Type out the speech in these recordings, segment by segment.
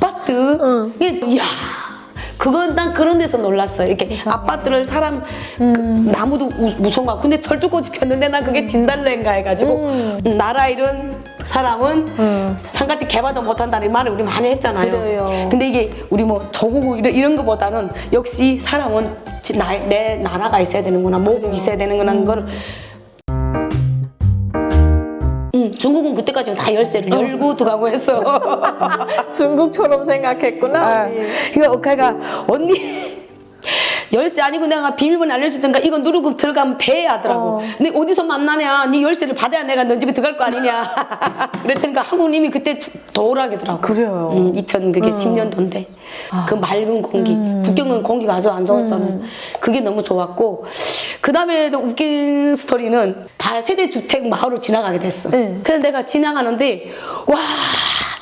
아파트? 이게, 야 그건 난 그런 데서 놀랐어요. 이렇게 아파트를 사람 나무도 무서운 거 근데 철쭉꽃이 폈는데 난 그게 진달래인가 해가지고 나라 이런 사람은 산같이 개발도 못한다는 말을 우리 많이 했잖아요. 그래요. 근데 이게 우리 뭐 저국 이런 거보다는 역시 사람은 내 나라가 있어야 되는구나, 모국이 있어야 되는구나 하는 걸. 중국은 그때까지 다 열쇠를 열고 들어가고 했어. 중국처럼 생각했구나. 이거 그러니까 언니 열쇠 아니고 내가 비밀번호 알려주든가 이거 누르고 들어가면 돼 하더라고. 근데 어디서 만나냐? 네 열쇠를 받아야 내가 너 집에 들어갈 거 아니냐. 그랬더니 한국님이 그때 도우라기더라고. 그래요. 2010년도인데 그 맑은 공기. 북경은 공기가 아주 안 좋았잖아요. 그게 너무 좋았고 그 다음에도 웃긴 스토리는 다세대 주택 마을을 지나가게 됐어. 그래서 내가 지나가는데 와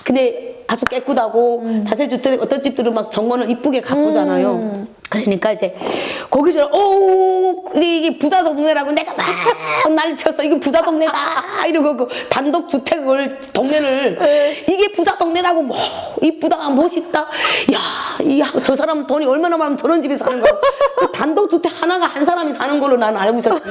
근데 아주 깨끗하고 다세대 주택 어떤 집들은 막 정원을 이쁘게 가꾸잖아요. 그러니까 이제 거기서 이게 부자 동네라고 내가 막 난리쳤어. 이게 부자 동네다 이러고 그 단독 주택을 동네를 이게 부자 동네라고 뭐 이쁘다 멋있다. 야, 저 사람 돈이 얼마나 많으면 저런 집에 사는 거야. 그 단독 주택 하나가 한 사람이 사는 걸로 나는 알고 있었지.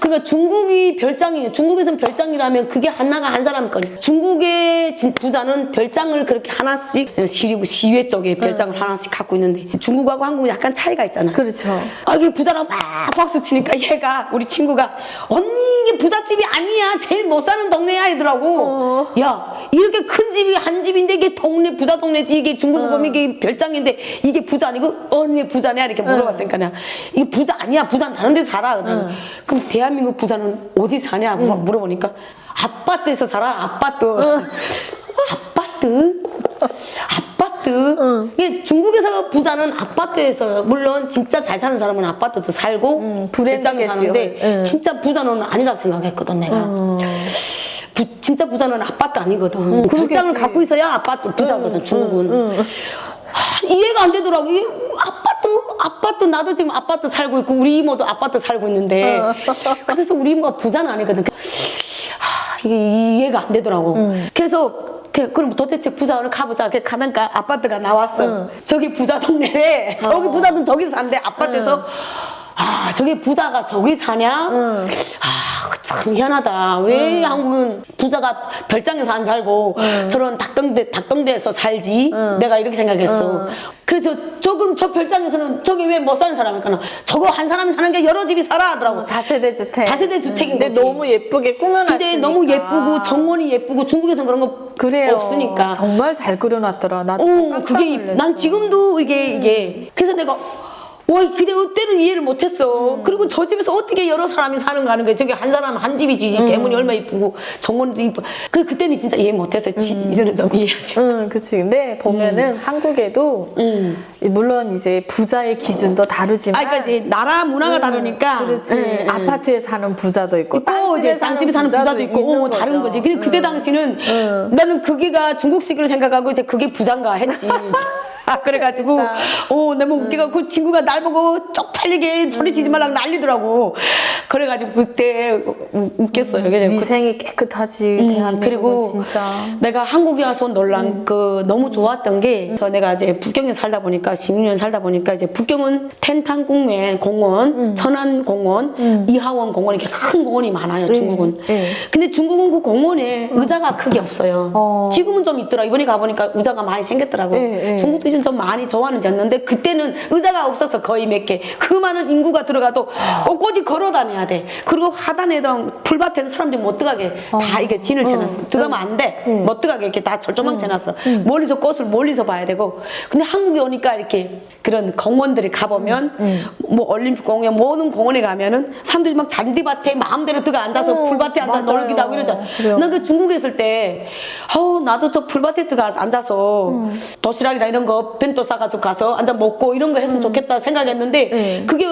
그러니까 중국이 별장이에요. 중국에서는 별장이라면 그게 하나가 한 사람 거니. 중국의 부자는 별장을 그렇게 하나씩 시외 쪽에 별장을 하나씩 갖고 있는데 중국하고 한국은 약간 차이가 있잖아. 그렇죠. 이게 부자라고 막 박수 치니까 얘가 우리 친구가 언니 이게 부잣집이 아니야. 제일 못 사는 동네야 이러더라고. 야 이렇게 큰 집이 한 집인데 이게 동네 부자 동네지 이게 중국은 보면 이게 별장인데 이게 부자 아니고 언니 부자냐 이렇게 물어봤으니까 내가 이게 부자 아니야. 부자는 다른 데서 살아. 그럼 대한민국 부자는 어디 사냐 물어보니까 아파트에서 살아. 아파트. 이게 중국에서 부자는 아파트에서 물론 진짜 잘 사는 사람은 아파트도 살고 별장에 사는데 진짜 부자는 아니라고 생각했거든 내가. 진짜 부자는 아파트 아니거든. 별장을 갖고 있어야 아파트 부자거든 중국은. 이해가 안 되더라고. 아파트 나도 지금 아파트 살고 있고 우리 이모도 아파트 살고 있는데 그래서 우리 이모가 부자는 아니거든. 이게 이해가 안 되더라고. 그래서 그럼 도대체 부자를 가보자. 가니까 아파트가 나왔어. 저기 부자 동네래. 저기 부자는 저기 산대. 아파트에서 저기 부자가 저기 사냐? 참 희한하다. 왜 한국은 부자가 별장에서 안 살고 저런 닭동대에서 살지? 내가 이렇게 생각했어. 그래서 그럼 저 별장에서는 저기 왜 못 사는 사람일까나? 저거 한 사람이 사는 게 여러 집이 살아 하더라고. 다세대 주택. 다세대 주택인 거지. 근데 너무 예쁘게 꾸며놨으니까. 근데 너무 예쁘고 정원이 예쁘고 중국에서는 그런 거 그래요. 없으니까. 정말 잘 그려놨더라. 나도 깜짝 그게 놀랐어. 난 지금도 이게 그래서 내가 근데 그때는 이해를 못했어. 그리고 저 집에서 어떻게 여러 사람이 사는가 하는 거야. 저기 한 사람 한 집이지. 대문이 얼마나 이쁘고 정원도 이쁘고. 그때는 진짜 이해 못했어요. 이제는 좀 이해하죠. 그치. 근데 보면은 한국에도 물론 이제 부자의 기준도 다르지만 그러니까 이제 나라 문화가 다르니까. 그렇지. 아파트에 사는 부자도 있고 땅집에 사는 부자도 있고 다른 거지. 근데 그때 당시는 나는 그게가 중국식으로 생각하고 이제 그게 부자인가 했지. 그래가지고 너무 웃겨가지고 그 친구가 날 보고 쪽팔리게 소리치지 말라고 난리더라고. 그래가지고 그때 웃겼어요. 위생이 깨끗하지. 대한민국은 그리고 진짜 내가 한국에 와서 놀란 너무 좋았던 게 내가 이제 북경에 살다 보니까 16년 살다 보니까 이제 북경은 텐탄궁에 공원, 천안공원, 이하원 공원 이렇게 큰 공원이 많아요. 중국은. 근데 중국은 그 공원에 의자가 크게 없어요. 지금은 좀 있더라. 이번에 가보니까 의자가 많이 생겼더라고. 중국도 이제 좀 많이 좋아졌는데 그때는 의자가 없어서 거의 몇 개. 그 많은 인구가 들어가도 꼿꼿이 걸어 다녀야 돼. 그리고 하단에던 풀밭에는 사람들이 못 들어가게 다 이게 진을 쳐놨어. 들어가면 안 돼. 못 들어가게 이렇게 다 철조망 쳐놨어. 멀리서 꽃을 멀리서 봐야 되고. 근데 한국에 오니까 이렇게 그런 공원들이 가보면 뭐 올림픽 공원 모든 공원에 가면은 사람들이 막 잔디밭에 마음대로 들어가 앉아서 풀밭에 앉아 놀기도 하고 이러잖아. 난 그 중국에 있을 때 나도 저 풀밭에 들어가 앉아서 도시락이나 이런 거 벤또 싸가지고 가서 앉아 먹고 이런 거 했으면 좋겠다 생각했는데 그게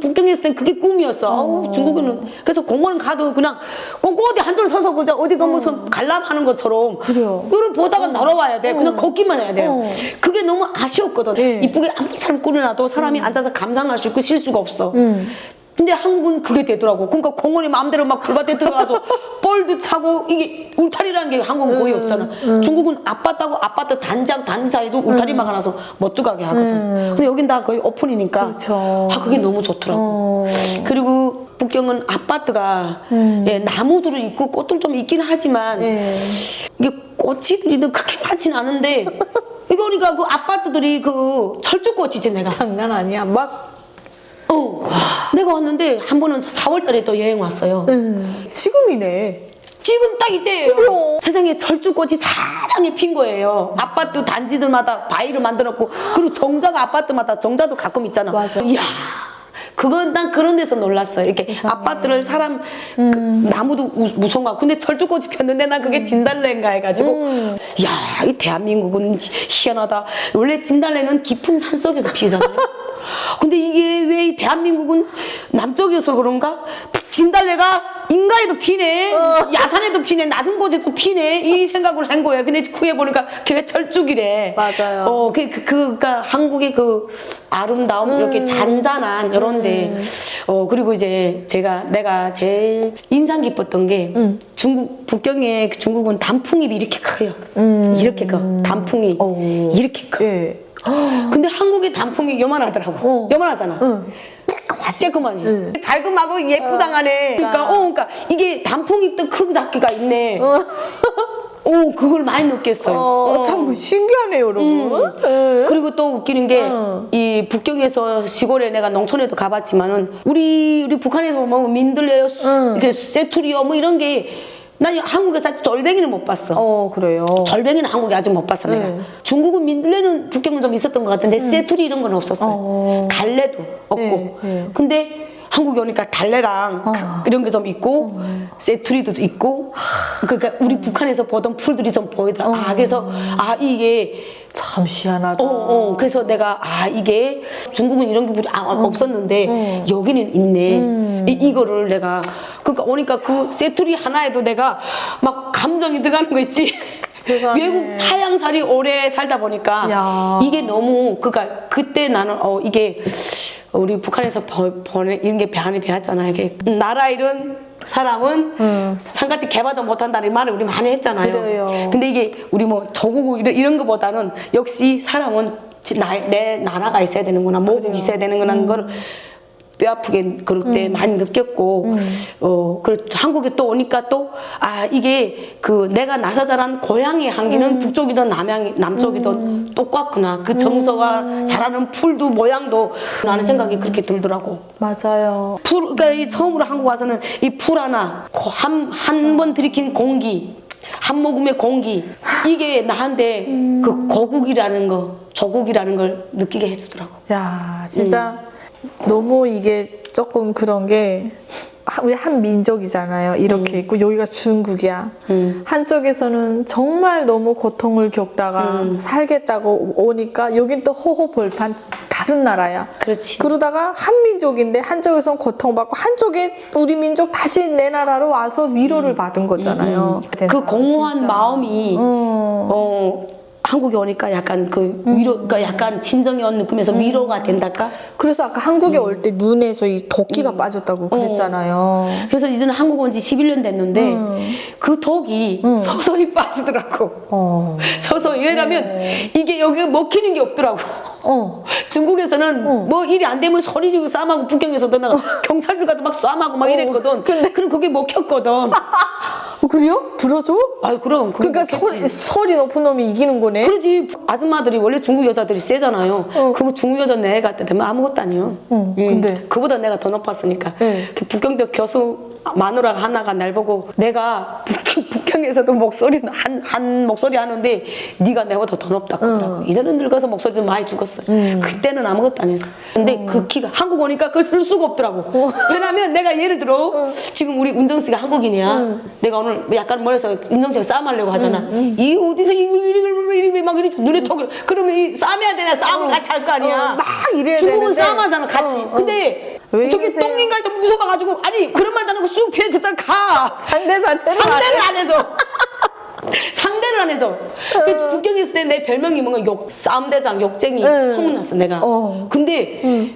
북경에 있을 땐 그게 꿈이었어. 중국에는 그래서 공원 가도 그냥 꼿꼿이 한 줄 서서 그냥 어디 가면 무슨 관람하는 것처럼 그래요. 이걸 보다가 날아와야 돼. 그냥 걷기만 해야 돼요. 그게 너무 아쉬웠거든. 이쁘게 아무리 잘 꾸며놔도 사람이 앉아서 감상할 수 있고 쉴 수가 없어. 근데 한국은 그게 되더라고. 그러니까 공원에 마음대로 막 풀밭에 들어가서 볼도 차고 이게 울타리라는 게 한국은 거의 없잖아. 중국은 아파트하고 아파트 단지하고 단지 사이도 울타리 막아놔서 못 들어가게 하거든. 근데 여긴 다 거의 오픈이니까 그렇죠. 아 그게 너무 좋더라고. 그리고 북경은 아파트가 예, 나무들은 있고 꽃들 좀 있긴 하지만 예. 이게 꽃이들이 그렇게 많진 않은데 이거 그러니까 그 아파트들이 그 철쭉꽃이지 내가. 장난 아니야. 막 내가 왔는데 한 번은 4월 달에 또 여행 왔어요. 지금이네. 지금 딱 이때예요. 그래요. 세상에 철쭉꽃이 사방에 핀 거예요. 아파트 단지들마다 바위를 만들었고 그리고 정자가 아파트마다 정자도 가끔 있잖아. 맞아. 이야. 그건 난 그런 데서 놀랐어요. 이렇게 세상에. 아파트를 사람 그 나무도 무성하고 근데 철쭉꽃이 폈는데 난 그게 진달래인가 해가지고 야, 이 대한민국은 희한하다. 원래 진달래는 깊은 산 속에서 피잖아요. 근데 이게 왜 이 대한민국은 남쪽에서 그런가? 진달래가 인가에도 피네, 야산에도 피네, 낮은 곳에도 피네 이 생각을 한 거예요. 근데 구해 보니까 그게 철쭉이래. 맞아요. 그러니까 한국의 그 아름다움 이렇게 잔잔한 이런데 그리고 이제 내가 제일 인상 깊었던 게 중국 북경에 중국은 단풍잎이 이렇게 커요. 이렇게 커 단풍이 이렇게 커. 예. 근데 한국의 단풍이 요만하더라고. 요만하잖아. 쬐끄만이. 잘금하고 예쁘장하네. 그러니까 이게 단풍잎도 크고 작기가 있네. 그걸 많이 느꼈어요. 참 신기하네요, 여러분. 그리고 또 웃기는 게 이 북경에서 시골에 내가 농촌에도 가봤지만은 우리 북한에서 뭐 민들레요, 이렇게 세투리요 뭐 이런 게 난 한국에서 절뱅이는 못 봤어. 그래요. 절뱅이는 한국에 아직 못 봤어 내가. 중국은 민들레는 북경은 좀 있었던 것 같은데 세투리 이런 건 없었어. 달래도 없고. 근데 한국에 오니까 달래랑 이런 게 좀 있고 세투리도 있고 그러니까 우리 북한에서 보던 풀들이 좀 보이더라. 그래서 이게 참 희한하다. 그래서 내가 이게 중국은 이런 게 없었는데 여기는 있네. 이거를 내가 그러니까 오니까 그 세투리 하나에도 내가 막 감정이 들어가는 거 있지. 세상에. 외국 타양살이 오래 살다 보니까 야. 이게 너무 그러니까 그때 나는 이게 우리 북한에서 이런 게 많이 배웠잖아요. 이게 나라 잃은 사람은 상같이 개발도 못한다는 말을 우리 많이 했잖아요. 그래요. 근데 이게 우리 뭐 조국 이런 거보다는 역시 사람은 내 나라가 있어야 되는구나, 모국이 있어야 되는구나 하는 걸 뼈아프게 그럴 때 많이 느꼈고 그리고 한국에 또 오니까 또 이게 그 내가 나서 자란 고향의 향기는 북쪽이든 남쪽이든 똑같구나. 그 정서가 자라는 풀도 모양도 나는 생각이 그렇게 들더라고. 맞아요. 그러니까 이 처음으로 한국 와서는 이 풀 하나 한 번 들이킨 공기 한 모금의 공기 이게 나한테 그 고국이라는 거 조국이라는 걸 느끼게 해주더라고. 야, 진짜 너무 이게 조금 그런 게 우리 한 민족이잖아요. 이렇게 있고 여기가 중국이야. 한쪽에서는 정말 너무 고통을 겪다가 살겠다고 오니까 여긴 또 호호벌판 다른 나라야. 그렇지. 그러다가 한 민족인데 한쪽에서는 고통받고 한쪽에 우리 민족 다시 내 나라로 와서 위로를 받은 거잖아요. 그 공허한 진짜. 마음이 한국에 오니까 약간 그 위로, 그러니까 약간 진정이 온 느낌에서 위로가 된달까? 그래서 아까 한국에 올 때 눈에서 이 도끼가 빠졌다고 그랬잖아요. 그래서 이제는 한국 온 지 11년 됐는데 그 독이 서서히 빠지더라고. 서서히. 왜냐면 이게 여기 먹히는 게 없더라고. 중국에서는 뭐 일이 안 되면 소리 지르고 싸움하고 북경에서도 나 경찰들 가도 막 싸움하고 막 이랬거든. 그럼 그게 먹혔거든. 그래요? 들어줘? 그럼. 그러니까 소리 높은 놈이 이기는 거네. 그러지. 아줌마들이 원래 중국 여자들이 세잖아요. 그거 중국 여자 내 같아 되면 아무것도 아니에요. 근데 그보다 내가 더 높았으니까. 그 북경대 교수 마누라 하나가 날 보고 내가 북경에서도 목소리는 한 목소리 하는데 네가 내보다 더 높다 그러더라고. 이제는 늙어서 목소리 좀 많이 죽었어. 그때는 아무것도 안 했어. 근데 그 키가 한국 오니까 그걸 쓸 수가 없더라고. 왜냐면 내가 예를 들어 지금 우리 은정 씨가 한국인이야. 내가 오늘 약간 뭐래서 은정 씨가 싸움하려고 하잖아. 이 어디서 이리 막 이리 눈에 턱을 그러면 이 싸움해야 되냐 싸움을 같이 할 거 아니야. 막 이래야 중국은 되는데. 싸움하잖아 같이. 근데 왜 저기 이러세요? 똥인가 좀 무서워가지고 아니 그런 말도 안 하고 쑥 피해 저쪽 가. 상대를 상대를 안 해서. 상대를 안 해서. 그 북경에 있을 때 내 별명이 뭔가 싸움대장, 욕쟁이 소문났어 내가. 근데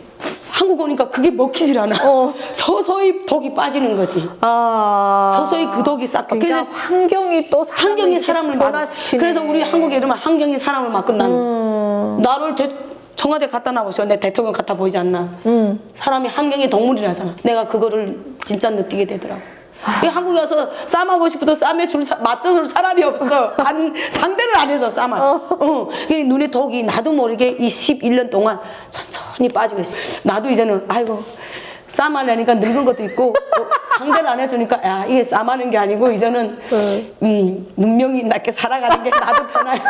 한국 오니까 그게 먹히질 않아. 서서히 독이 빠지는 거지. 서서히 그 독이 싹. 그러니까 환경이 또 환경이 사람을 변화시키네. 그래서 우리 한국에 이러면 환경이 사람을 막건 나를 청와대 갖다 놔보시오. 내 대통령 같아 보이지 않나? 사람이 환경이 동물이라잖아. 내가 그거를 진짜 느끼게 되더라고. 한국에 와서 쌈하고 싶어도 쌈에 맞춰줄 사람이 없어. 상대를 안 해서 쌈을. 눈에 독이 나도 모르게 이 11년 동안 천천히 빠지고 있어. 나도 이제는 아이고 쌈 하려니까 늙은 것도 있고 상대를 안 해주니까 야 이게 쌈하는 게 아니고 이제는 문명이 있게 살아가는 게 나도 편해.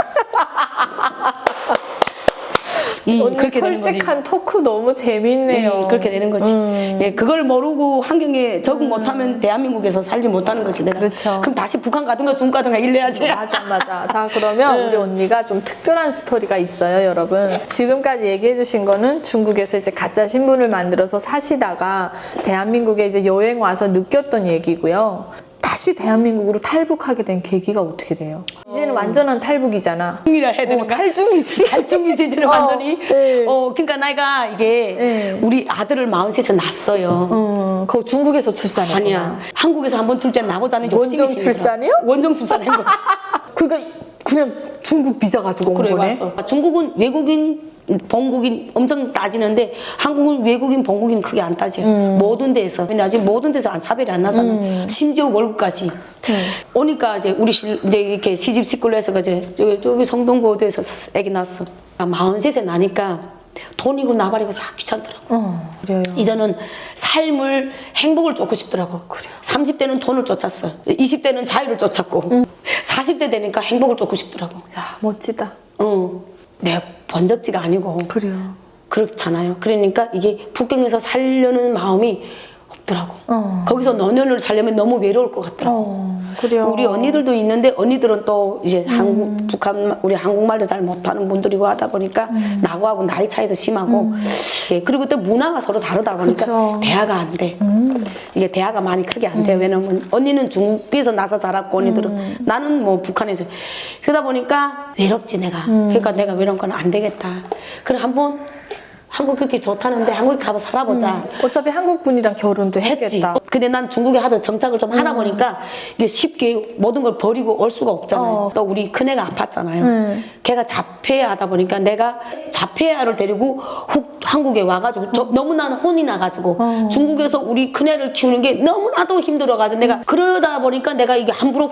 오늘 그렇게 되는 거지. 솔직한 토크 너무 재밌네요. 그렇게 되는 거지. 예, 그걸 모르고 환경에 적응 못하면 대한민국에서 살지 못하는 거지 내가. 그렇죠. 그럼 다시 북한 가든가 중국 가든가 일래야지. 맞아. 자, 그러면 우리 언니가 좀 특별한 스토리가 있어요, 여러분. 지금까지 얘기해 주신 거는 중국에서 이제 가짜 신분을 만들어서 사시다가 대한민국에 이제 여행 와서 느꼈던 얘기고요. 다시 대한민국으로 탈북하게 된 계기가 어떻게 돼요? 이제는 완전한 탈북이잖아. 탈중이라 해야 되는가? 탈중이지. 탈중이지 이제는 완전히. 네. 그러니까 내가 이게 우리 아들을 43세 낳았어요. 그 중국에서 출산했구나. 아니야. 한국에서 한번 둘째 나고자는 욕심이 원정 생기더라. 출산이요? 원정 출산한 거. 그러니까 그냥 중국 비자 가지고 온 그래 거네. 왔어. 중국은 외국인 본국인 엄청 따지는데 한국은 외국인 본국인 크게 안 따져. 모든 데서. 근데 아직 모든 데서 차별이 안 나잖아. 심지어 월급까지. 오니까 이제 우리 이제 이렇게 시집 시끌로 해서 이제 저기 성동구 어디에서 애기 낳았어. 43세 나니까 돈이고 나발이고 다 귀찮더라고. 그래요. 이제는 삶을 행복을 쫓고 싶더라고. 그래요. 30대는 돈을 쫓았어. 20대는 자유를 쫓았고 40대 되니까 행복을 쫓고 싶더라고. 야, 멋지다. 내 번적지가 아니고 그래요. 그렇잖아요. 그러니까 이게 북경에서 살려는 마음이 없더라고. 거기서 노년을 살려면 너무 외로울 것 같더라고. 그래요. 우리 언니들도 있는데 언니들은 또 이제 북한 우리 한국말도 잘 못하는 분들이고 하다 보니까 나하고 나이 차이도 심하고 예, 그리고 또 문화가 서로 다르다 보니까 그쵸. 대화가 안 돼. 이게 대화가 많이 크게 안 돼. 왜냐면 언니는 중국에서 나서 자랐고 언니들은 나는 뭐 북한에서 그러다 보니까 외롭지 내가. 그러니까 내가 외로운 건 안 되겠다. 그래 한번 한국 그렇게 좋다는데 한국에 가서 살아보자. 어차피 한국 분이랑 결혼도 했지. 했겠다. 근데 난 중국에 하도 정착을 좀 하다 보니까 이게 쉽게 모든 걸 버리고 올 수가 없잖아요. 또 우리 큰애가 아팠잖아요. 걔가 자폐 하다 보니까 내가 자폐아를 데리고 한국에 와가지고 너무나 혼이 나가지고 중국에서 우리 큰애를 키우는 게 너무나도 힘들어가지고 내가 그러다 보니까 내가 이게 함부로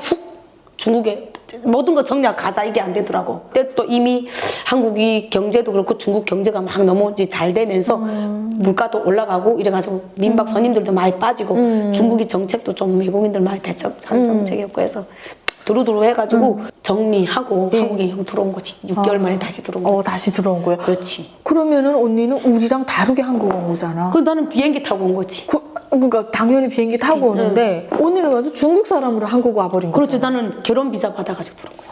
중국에 모든 거 정리하고 가자 이게 안 되더라고. 그때 또 이미 한국이 경제도 그렇고 중국 경제가 막 너무 이제 잘 되면서 물가도 올라가고 이래가지고 민박 손님들도 많이 빠지고 중국이 정책도 좀 외국인들 많이 배척 정책이었고 해서 두루두루 해가지고 정리하고 한국에 들어온 거지. 6개월 만에 다시 들어온 거지. 다시 들어온 거예요. 그렇지. 그러면은 언니는 우리랑 다르게 한국 온 거잖아. 그럼 나는 비행기 타고 온 거지. 그러니까 당연히 비행기 타고 오는데 언니는 아주 중국 사람으로 한국 와버린 거죠. 그렇죠. 나는 결혼 비자 받아가지고 들어온 거지.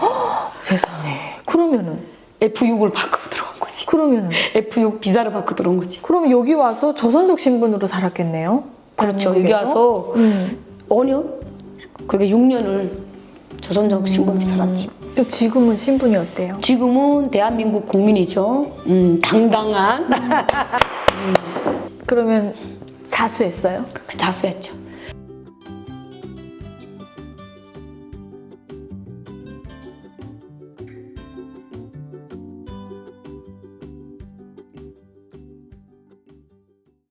세상에. 그러면은 F6을 받고 들어온 거지. 그러면은 F6 비자를 받고 들어온 거지. 그럼 여기 와서 조선족 신분으로 살았겠네요. 그렇죠. 여기 대한민국에서? 와서 5년? 그렇게 6년을 조선족 신분으로 살았지. 그럼 지금은 신분이 어때요? 지금은 대한민국 국민이죠. 당당한 그러면 자수했어요? 자수했죠.